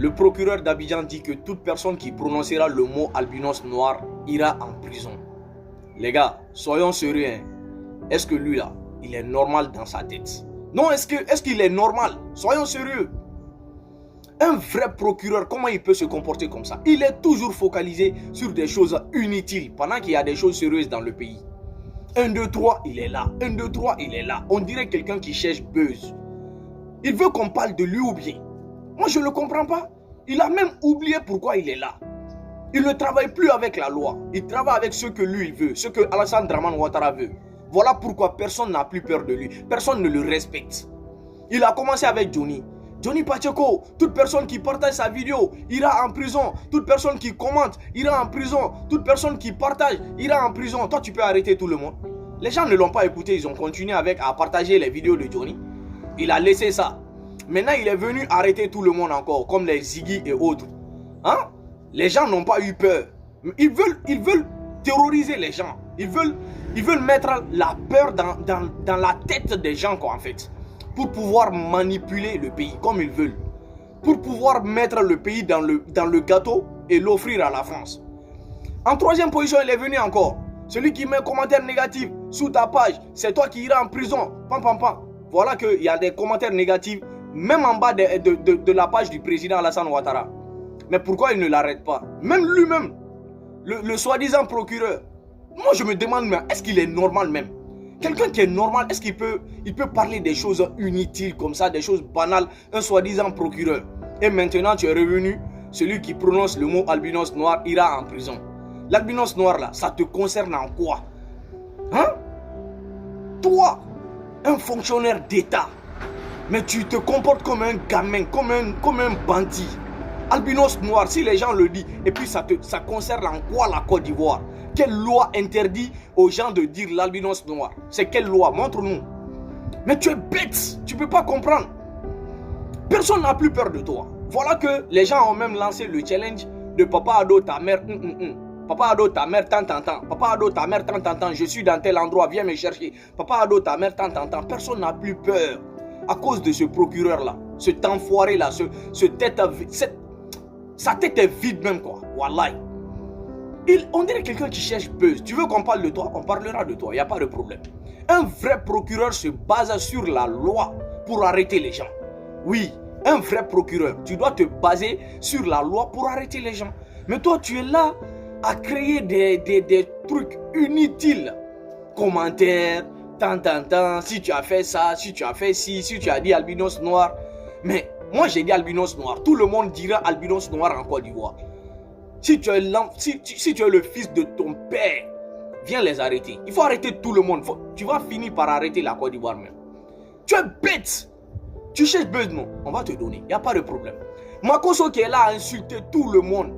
Le procureur d'Abidjan dit que toute personne qui prononcera le mot albinos noir ira en prison. Les gars, soyons sérieux. Hein? Est-ce que lui là, il est normal dans sa tête? Non, est-ce qu'il est normal? Soyons sérieux. Un vrai procureur, comment il peut se comporter comme ça? Il est toujours focalisé sur des choses inutiles pendant qu'il y a des choses sérieuses dans le pays. 1, 2, 3, il est là. 1, 2, 3, il est là. On dirait quelqu'un qui cherche buzz. Il veut qu'on parle de lui ou bien? Moi, je ne le comprends pas. Il a même oublié pourquoi il est là. Il ne travaille plus avec la loi. Il travaille avec ce que lui il veut, ce que Alassane Dramane Ouattara veut. Voilà pourquoi personne n'a plus peur de lui. Personne ne le respecte. Il a commencé avec Johnny. Johnny Pacheco, toute personne qui partage sa vidéo ira en prison. Toute personne qui commente ira en prison. Toute personne qui partage ira en prison. Toi, tu peux arrêter tout le monde. Les gens ne l'ont pas écouté. Ils ont continué à partager les vidéos de Johnny. Il a laissé ça. Maintenant, il est venu arrêter tout le monde encore, comme les Ziggy et autres. Hein? Les gens n'ont pas eu peur. Ils veulent terroriser les gens. Ils veulent mettre la peur dans la tête des gens, quoi, en fait. Pour pouvoir manipuler le pays comme ils veulent. Pour pouvoir mettre le pays dans le gâteau et l'offrir à la France. En troisième position, il est venu encore. Celui qui met un commentaire négatif sous ta page, c'est toi qui iras en prison. Pam, pam, pam. Voilà qu'il y a des commentaires négatifs, même en bas de la page du président Alassane Ouattara. Mais pourquoi il ne l'arrête pas? Même lui-même, le soi-disant procureur. Moi, je me demande, mais est-ce qu'il est normal même? Quelqu'un qui est normal, est-ce qu'il peut parler des choses inutiles comme ça, des choses banales, un soi-disant procureur? Et maintenant, tu es revenu, celui qui prononce le mot albinos noir ira en prison. L'albinos noir, là, ça te concerne en quoi? Hein? Toi, un fonctionnaire d'État, mais tu te comportes comme un gamin, comme un bandit. Albinos noir, si les gens le disent, et puis ça concerne en quoi la Côte d'Ivoire? Quelle loi interdit aux gens de dire l'albinos noir? C'est quelle loi? Montre-nous. Mais tu es bête, tu ne peux pas comprendre. Personne n'a plus peur de toi. Voilà que les gens ont même lancé le challenge de Papa Ado, ta mère, Papa Ado, ta mère, tant. Papa Ado, ta mère, tant. Je suis dans tel endroit, viens me chercher. Papa Ado, ta mère, tant. Personne n'a plus peur à cause de ce procureur-là, cet enfoiré-là, sa tête est vide même, quoi. Wallahi. On dirait quelqu'un qui cherche buzz. Tu veux qu'on parle de toi? On parlera de toi, il n'y a pas de problème. Un vrai procureur se base sur la loi pour arrêter les gens. Oui, un vrai procureur, tu dois te baser sur la loi pour arrêter les gens. Mais toi, tu es là à créer des trucs inutiles. Commentaires, tant, si tu as fait ça, si tu as fait ci, si tu as dit albinos noir. Mais moi, j'ai dit albinos noir. Tout le monde dira albinos noir en Côte d'Ivoire. Si tu es le fils de ton père, viens les arrêter. Il faut arrêter tout le monde. Tu vas finir par arrêter la Côte d'Ivoire même. Tu es bête. Tu cherches buzz, non? On va te donner. Il n'y a pas de problème. Makosso qui est là a insulté tout le monde.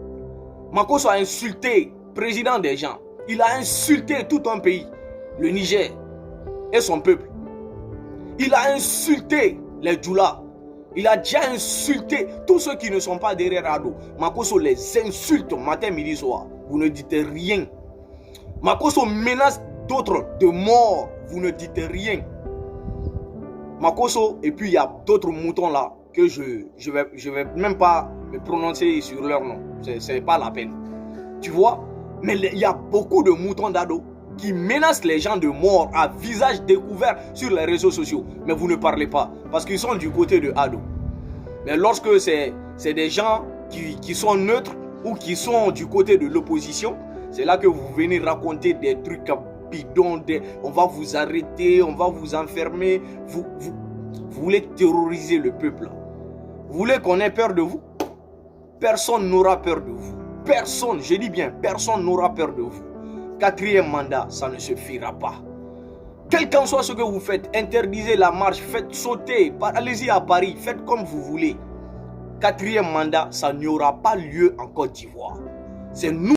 Makosso a insulté le président des gens. Il a insulté tout un pays. Le Niger et son peuple. Il a insulté les Djoula. Il a déjà insulté tous ceux qui ne sont pas derrière Ado. Makosso les insulte matin, midi, soir. Vous ne dites rien. Makosso menace d'autres de mort. Vous ne dites rien. Makosso, et puis il y a d'autres moutons là que je vais même pas me prononcer sur leur nom. C'est pas la peine. Tu vois? Mais il y a beaucoup de moutons d'Ado qui menacent les gens de mort à visage découvert sur les réseaux sociaux. Mais vous ne parlez pas parce qu'ils sont du côté de Ado. Mais lorsque c'est des gens qui sont neutres ou qui sont du côté de l'opposition, c'est là que vous venez raconter des trucs bidons, on va vous arrêter, on va vous enfermer. Vous voulez terroriser le peuple. Vous voulez qu'on ait peur de vous? Personne n'aura peur de vous. Personne, je dis bien, personne n'aura peur de vous. 4e mandat, ça ne se fera pas. Quel qu'en soit ce que vous faites, interdisez la marche, faites sauter, allez-y à Paris, faites comme vous voulez. 4e mandat, ça n'y aura pas lieu en Côte d'Ivoire. C'est nous.